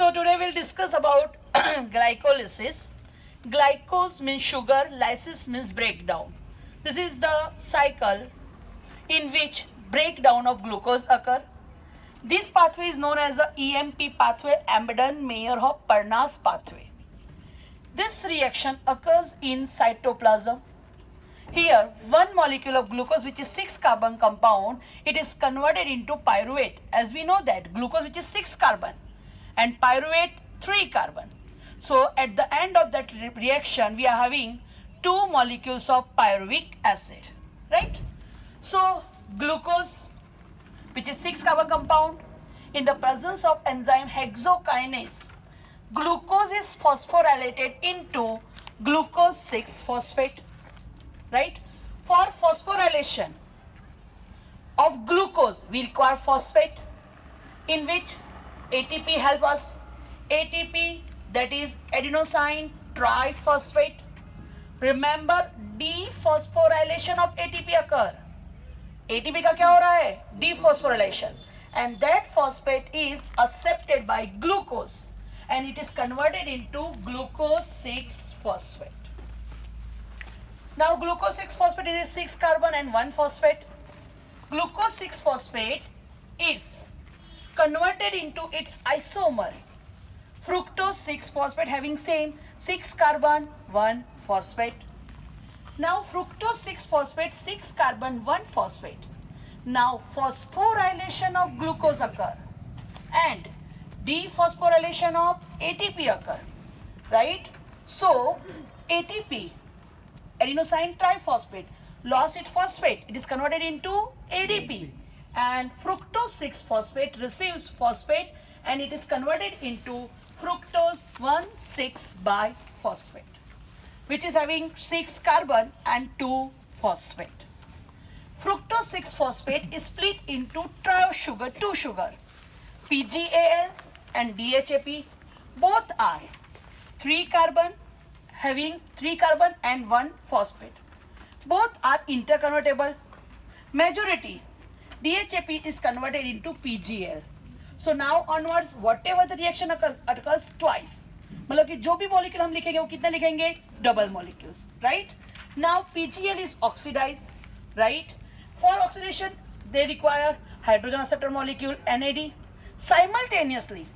So today we'll discuss about glycolysis. Glycose means sugar, lysis means breakdown. This is the cycle in which breakdown of glucose occur. This pathway is known as the EMP pathway, Embden-Meyerhoff-Parnas pathway. This reaction occurs in cytoplasm. Here, one molecule of glucose, which is 6-carbon compound, it is converted into pyruvate. As we know that glucose, which is 6-carbon, and pyruvate 3-carbon. So at the end of that reaction, we are having 2 molecules of pyruvic acid, right? So glucose, which is 6-carbon compound, in the presence of enzyme hexokinase, glucose is phosphorylated into glucose 6-phosphate, right? For phosphorylation of glucose, we require phosphate, in which ATP help us. ATP, that is adenosine triphosphate. Remember, dephosphorylation of ATP occur. ATP का क्या हो रहा है? Dephosphorylation, and that phosphate is accepted by glucose and it is converted into glucose 6-phosphate. Now glucose 6-phosphate is 6-carbon and 1 phosphate. Glucose 6-phosphate is converted into its isomer fructose 6-phosphate having same 6-carbon 1 phosphate. Now fructose 6-phosphate, 6-carbon 1 phosphate. Now phosphorylation of glucose occur and dephosphorylation of ATP occur, right? So ATP, adenosine triphosphate, lost its phosphate, it is converted into ADP, and fructose 6-phosphate receives phosphate and it is converted into fructose 1,6-biphosphate, which is having 6-carbon and 2 phosphate. Fructose 6-phosphate is split into trio sugar, 2 sugar, PGAL and DHAP. Both are 3-carbon, having 3-carbon and 1 phosphate. Both are interconvertible. Majority DHAP is converted into PGL. So now onwards, whatever the reaction occurs twice. मतलब कि जो भी molecule हम लिखेंगे वो कितना लिखेंगे? Double molecules, right? Now PGL is oxidized, right? For oxidation, they require hydrogen acceptor molecule NAD. Simultaneously,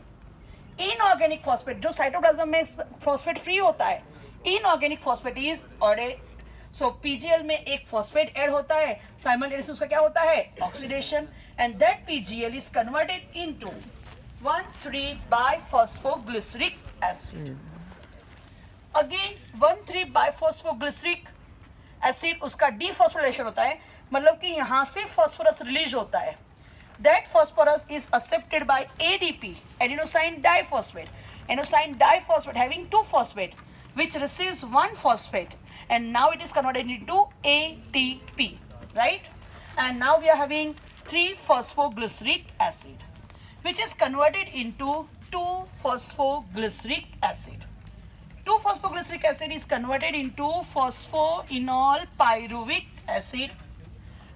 inorganic phosphate जो cytoplasm में phosphate free होता है, inorganic phosphate is added. So PGL में एक phosphate add होता है, simultaneously उसका क्या होता है? Oxidation, and that PGL is converted into 1,3-biphosphoglyceric acid. Again 1,3-biphosphoglyceric acid उसका dephosphorylation होता है, मतलब कि यहाँ से phosphorus release होता है. That phosphorus is accepted by ADP, adenosine diphosphate. Adenosine diphosphate having 2 phosphate, which receives 1 phosphate, and now it is converted into ATP, right? And now we are having 3-phosphoglyceric acid, which is converted into 2-phosphoglyceric acid. 2-phosphoglyceric acid is converted into phosphoenol pyruvic acid.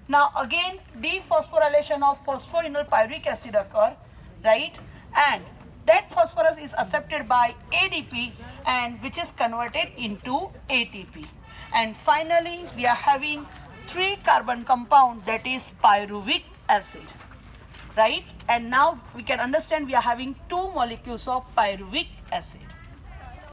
Now again dephosphorylation of phosphoenol pyruvic acid occur, right? And that phosphorus is accepted by ADP and which is converted into ATP. And finally we are having 3-carbon compound, that is pyruvic acid, right? And now we can understand we are having 2 molecules of pyruvic acid.